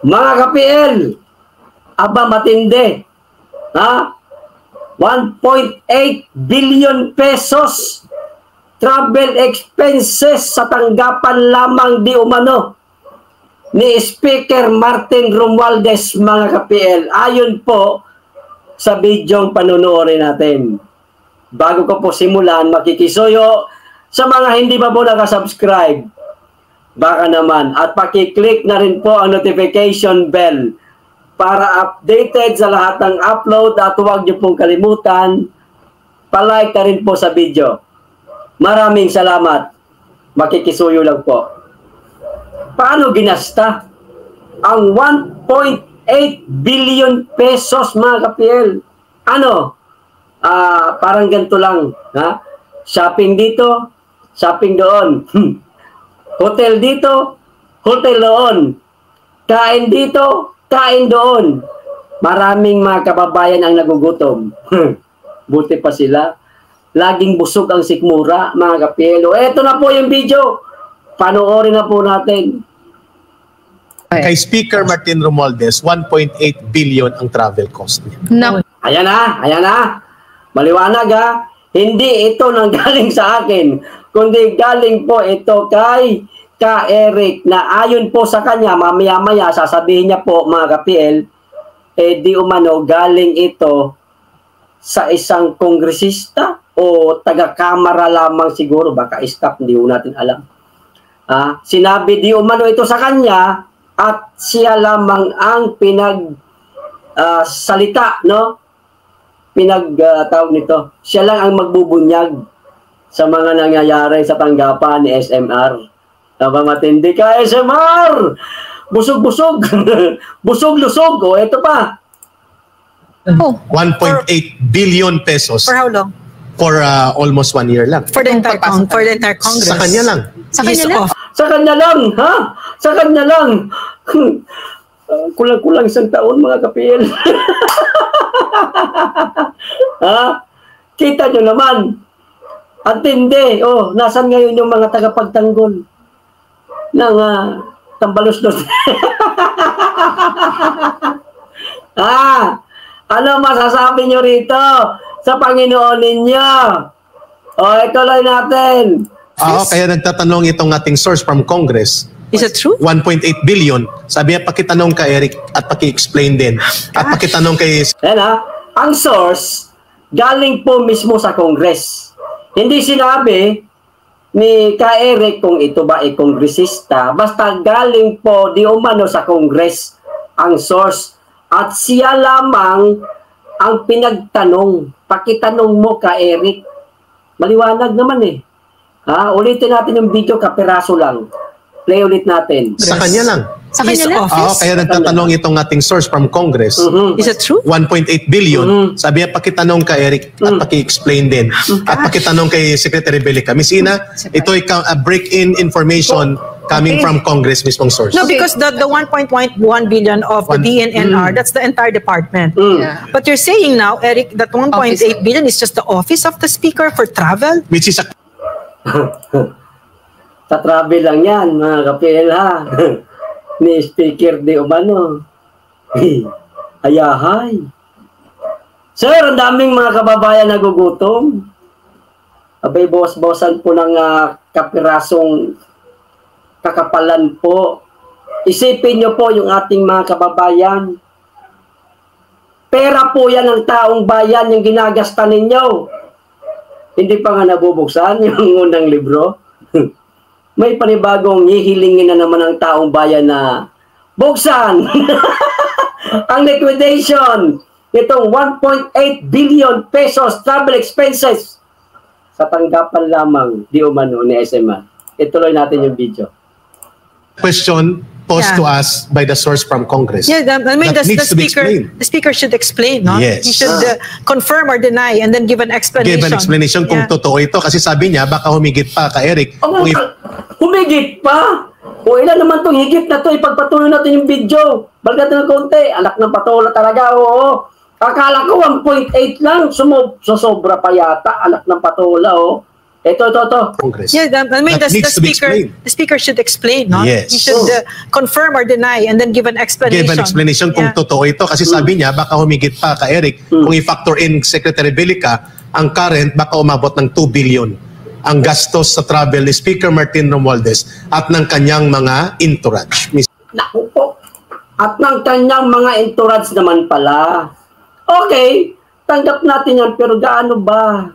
Mga ka-PL, aba matindi. Ha? 1.8 billion pesos travel expenses sa tanggapan lamang di umano ni Speaker Martin Romualdez, mga ka-PL. Ayon po sa bidyong panunuorin natin. Bago ko po simulan, makikisuyo sa mga hindi pa po nakasubscribe. Baka naman. At pakiclick na rin po ang notification bell para updated sa lahat ng upload at huwag niyo pong kalimutan, palike na rin po sa video. Maraming salamat. Makikisuyo lang po. Paano ginasta ang 1.8 billion pesos, mga ka-PL? Ano? Parang ganito lang. Ha? Shopping dito, shopping doon. Hotel dito, hotel doon. Kain dito, kain doon. Maraming mga kababayan ang nagugutom. Buti pa sila. Laging busog ang sikmura, mga ka-PL. Eto na po yung video. Panoorin na po natin. Kay Speaker Martin Romualdez, 1.8 billion ang travel cost niya. No. Ayan na, ayan na. Maliwanag ha. Hindi ito nanggaling sa akin, kundi galing po ito kay Eric na ayon po sa kanya, mamaya-maya sasabihin niya po, mga ka-PL, di umano galing ito sa isang kongresista o taga-kamara lamang siguro, baka staff, hindi ko natin alam. Sinabi di umano ito sa kanya at siya lamang ang salita, no? Tawag nito. Siya lang ang magbubunyag sa mga nangyayari sa tanggapan ni SMR. Tama, matindi ka, SMR! Busog-busog! Busog-lusog! O, ito pa. 1.8 billion pesos. For how long? For almost 1 year lang. For the entire Congress. Sa kanya lang. Sa kanya lang? Sa kanya lang, ha? Sa kanya lang. Kulang-kulang isang taon, mga ka-PL. Ha? Kita nyo naman. At hindi. Oh, nasan ngayon yung mga tagapagtanggol ng tambalos-los? Ano masasabi nyo rito sa Panginoon ninyo? O, ituloy natin. Kaya nagtatanong itong ating source from Congress. Is it true? 1.8 billion. Sabi niya, pakitanong ka, Eric, at paki-explain din. At pakitanong kay... Yan ang source, galing po mismo sa Congress. Hindi sinabi ni Ka Eric kung ito ba ay kongresista, basta galing po di umano sa Congress ang source. At siya lamang ang pinagtanong. Pakitanong mo, Ka Eric. Maliwanag naman eh. Ulitin natin yung video, kapiraso lang. Play ulit natin. Sa kanya lang. Sa kanya lang? Kaya nagtatanong itong ating source from Congress. Is it true? 1.8 billion. Sabi niya, pakitanong ka, Eric, at paki-explain din. At pakitanong kay Secretary Belica. Miss Ina, ito ay a break-in information coming from Congress mismong source. No, because the 1.1 billion of the DNNR, that's the entire department. Yeah. But you're saying now, Eric, that 1.8 billion is just the office of the speaker for travel? Which is a... Sa travel lang yan, mga ka-PL, ha? Ni Speaker di umano. Ayahay. Sir, ang daming mga kababayan nagugutom. Abay, bawas-bawasan po ng kapirasong kakapalan po. Isipin nyo po yung ating mga kababayan. Pera po yan ng taong bayan yung ginagasta ninyo. Hindi pa nga nabubuksan yung unang libro. May panibagong hihilingin na naman ng taong bayan na buksan ang liquidation itong 1.8 billion pesos travel expenses sa tanggapan lamang di umano ni SMR. Ituloy natin yung video. Question posed to us by the source from Congress. Yeah, I mean, that needs to be explained. The speaker should explain, no? Yes. He should confirm or deny and then give an explanation. Give an explanation kung totoo ito. Kasi sabi niya, baka humigit pa ka, Eric. Humigit pa? O ilan naman itong higit na ito? Ipagpatuloy natin yung video. Balgat ng konti. Anak ng patola talaga, oo. Akala ko 1.8 lang. Sosobra pa yata. Anak ng patola, oh. Ito. Congress. Yeah, I mean, That needs to be explained. the speaker should explain, no? Yes. He should confirm or deny and then give an explanation. Give an explanation kung Yeah. totoo ito. Kasi sabi niya, baka humigit pa ka Eric, kung i-factor in Secretary Belica, ang current baka umabot ng 2 billion ang gastos sa travel ni Speaker Martin Romualdez at ng kanyang mga entourage. Naku po. At ng kanyang mga entourage naman pala. Okay, tanggap natin yan, pero gaano ba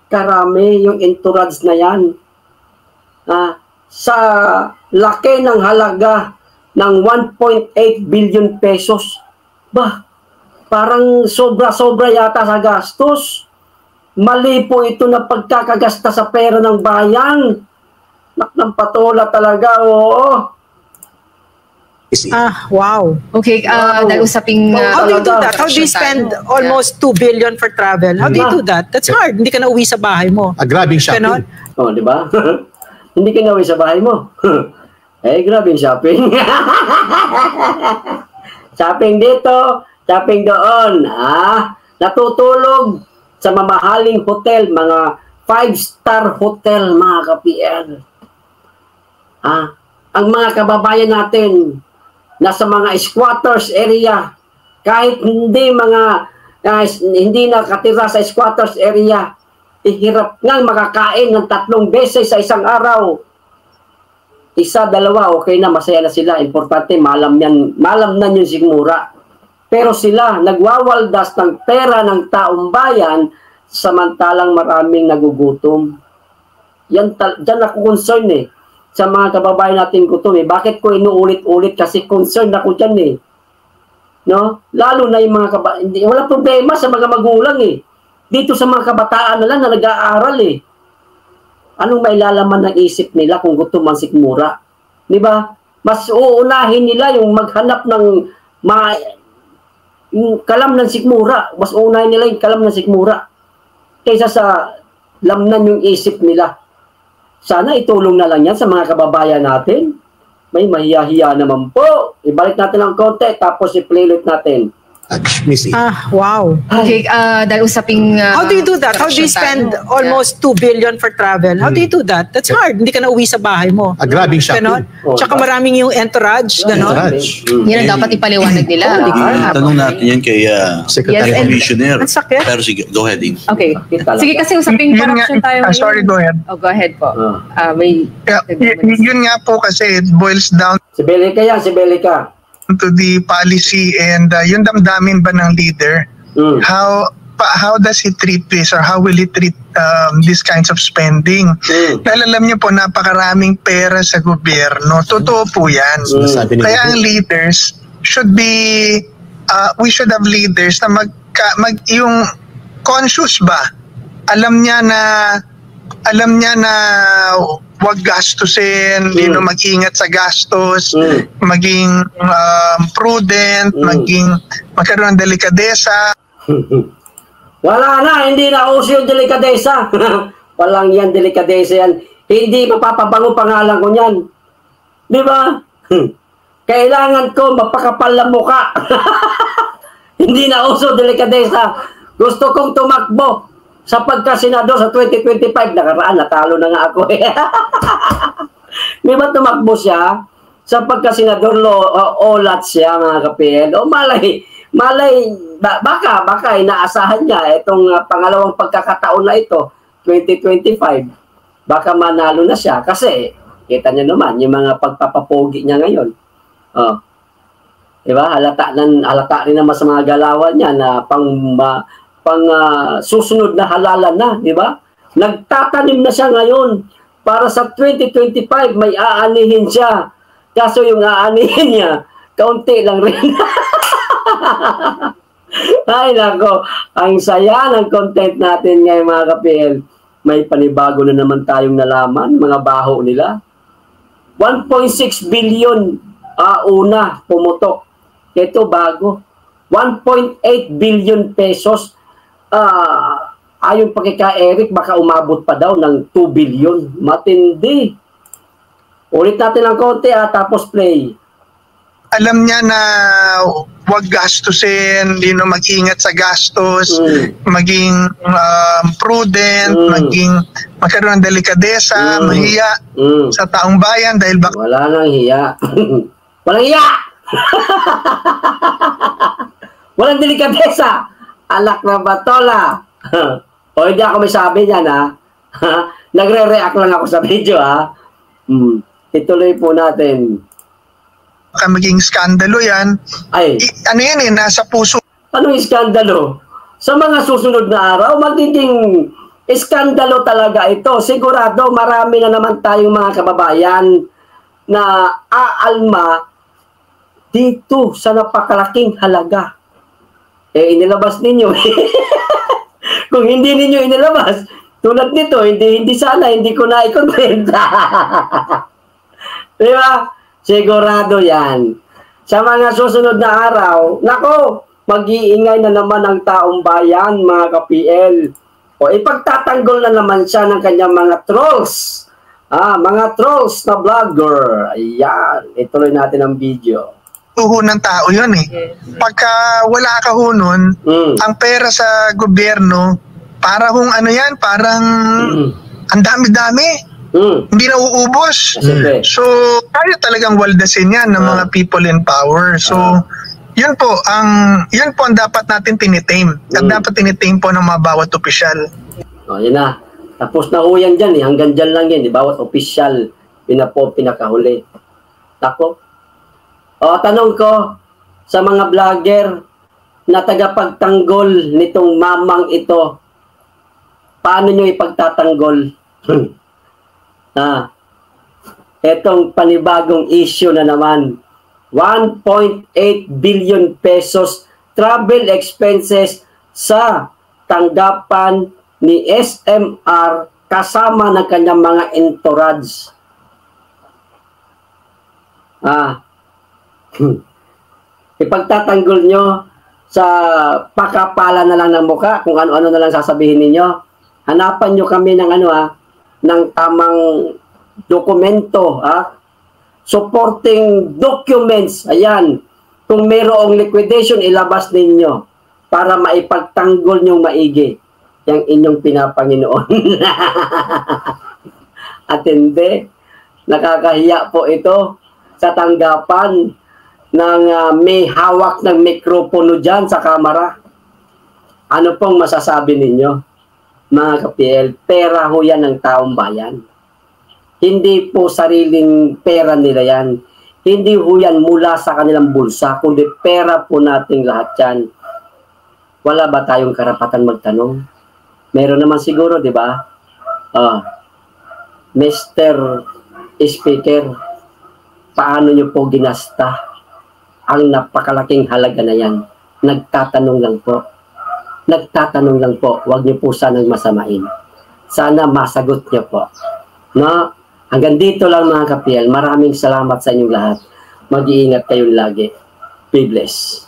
karami yung entourage na yan? Sa laki ng halaga ng 1.8 billion pesos. Parang sobra-sobra yata sa gastos. Mali po ito na pagkakagasta sa pera ng bayan. Ng patola talaga, oo. Wow. Okay, dahil usaping... How do you do that? How do you spend almost 2 billion for travel? How do you do that? That's hard. Hindi ka na uwi sa bahay mo. Grabing shopping. Oh, di ba? Hindi ka na uwi sa bahay mo. Grabing shopping. Shopping dito, shopping doon. Natutulog sa mamahaling hotel, mga 5-star hotel, mga ka-PL. Ang mga kababayan natin nasa mga squatters area, kahit hindi nakatira sa squatters area, hirap ngang makakain ng 3 beses sa isang araw. 1, 2, okay na, masaya na sila. Importante, malam na yung sigmura. Pero sila, nagwawaldas ng pera ng taong bayan, samantalang maraming nagugutom. Dyan ako concern sa mga kababayan natin gutom Bakit ko inuulit-ulit? Kasi concerned ako dyan No? Lalo na yung mga kababayan. Wala problema sa mga magulang Dito sa mga kabataan na lang na nag-aaral Anong mailalaman ng isip nila kung gutom ang sikmura? Di ba? Mas uunahin nila yung maghanap ng yung kalam ng sikmura. Mas uunahin nila yung kalam ng sikmura kaysa sa lamnan yung isip nila. Sana itulong na lang yan sa mga kababayan natin. May mahiya-hiya naman po. Ibalik natin ang konti, tapos i-playlet natin. Wow. Okay, dahil usaping... How do you do that? How do you spend almost 2 billion for travel? How do you do that? That's hard. Hindi ka na uwi sa bahay mo. Grabing shopping. Tsaka maraming yung entourage. Yan ang dapat ipaliwanag nila. Tanong natin yan kay Secretary Commissioner. Pero sige, go ahead. Okay. Sige, kasi usaping corruption tayo. Sorry, go ahead. Oh, go ahead po. Yun nga po kasi it boils down Si Belica. to the policy and yung damdamin ba ng leader, how does he treat this or how will he treat these kinds of spending? Dahil alam niyo po, napakaraming pera sa gobyerno. Totoo po yan. Kaya ang leaders should be, we should have leaders na yung conscious ba? Alam niya na wag gastusin, mag-ingat sa gastos, maging prudent, magkaroon ng delikadesa. Wala na, hindi na uso yung delikadesa. Walang yan, delikadesa yan. Hindi mapapabango pangalan ko niyan. Di ba? Kailangan ko mapakapal na muka. Hindi na uso delikadesa. Gusto kong tumakbo sa pagkasenador sa 2025, nakaraan, natalo na nga ako. Di ba tumakbo siya? Sa pagkasenador, olat siya, mga ka-PL. O malay, baka inaasahan niya itong pangalawang pagkakataon na ito, 2025. Baka manalo na siya. Kasi, kita niyo naman, yung mga pagpapapogi niya ngayon. Di ba? Halata rin naman sa mga galawan niya na susunod na halalan na, di ba? Nagtatanim na siya ngayon para sa 2025 may aanihin siya. Kaso yung aanihin niya, kaunti lang rin. Ay nako, ang saya ng content natin ngayon mga ka-PL. May panibago na naman tayong nalaman, mga baho nila. 1.6 billion una pumutok. Ito bago. 1.8 billion pesos. Ayon pa kay Eric, baka umabot pa daw ng 2 billion. Matindi. Ulit natin ng konti tapos play. Alam niya na wag gastusin, mag-ingat sa gastos, maging prudent, magkaroon ng delikadesa, mahiya sa taong bayan dahil wala nang hiya. Walang hiya! Walang delikadesa! Alak na batola! O hindi ako may sabi niyan, ha? Nagre-react lang ako sa video, ha? Ituloy po natin. Maging skandalo yan. Ay. Ano yan nasa puso. Anong iskandalo? Sa mga susunod na araw, magiging iskandalo talaga ito. Sigurado marami na naman tayong mga kababayan na aalma dito sa napakalaking halaga. Inilabas ninyo. Kung hindi ninyo inilabas, tulad nito, hindi sana, hindi ko na i-convent. Di ba? Sigurado yan. Sa mga susunod na araw, nako, mag-iingay na naman ang taong bayan, mga ka-PL. O ipagtatanggol na naman siya ng kanyang mga trolls. Mga trolls na vlogger. Ayan, ituloy natin ang video. Tuho ng tao yun Pagka wala ka nun, ang pera sa gobyerno, para kung ano yan, parang ang dami-dami. Hindi na uubos. So, kaya talagang waldasin yan ng mga people in power. So, yun po ang dapat natin tinitame. At dapat tinitame po ng mga bawat opisyal. Yun na. Tapos na yan dyan hanggang dyan lang yan. Bawat opisyal, pinakahuli. Tako. Tanong ko sa mga vlogger na tagapagtanggol nitong mamang ito, paano nyo ipagtatanggol? Etong panibagong issue na naman, 1.8 billion pesos travel expenses sa tanggapan ni SMR kasama ng kanyang mga entourage. Ipagtatanggol nyo sa pakapala na lang ng muka, kung ano-ano na lang sasabihin ninyo. Hanapan nyo kami ng ng tamang dokumento, supporting documents. Ayan, kung mayroong liquidation, ilabas ninyo para maipagtanggol nyong maigi yung inyong pinapanginoon. At hindi, nakakahiya po ito sa tanggapan ng may hawak ng mikropono dyan sa kamera. Ano pong masasabi ninyo, mga ka-PL? Pera ho yan ng taong bayan. Hindi po sariling pera nila yan. Hindi ho yan mula sa kanilang bulsa, kundi pera po nating lahat yan. Wala ba tayong karapatan magtanong? Meron naman siguro, di ba? Mr. Speaker, paano nyo po ginasta ang napakalaking halaga na yan? Nagtatanong lang po. Nagtatanong lang po. Huwag nyo po sanang masamain. Sana masagot nyo po. No? Hanggang dito lang mga ka-PL. Maraming salamat sa inyong lahat. Mag-iingat kayong lagi. Be blessed.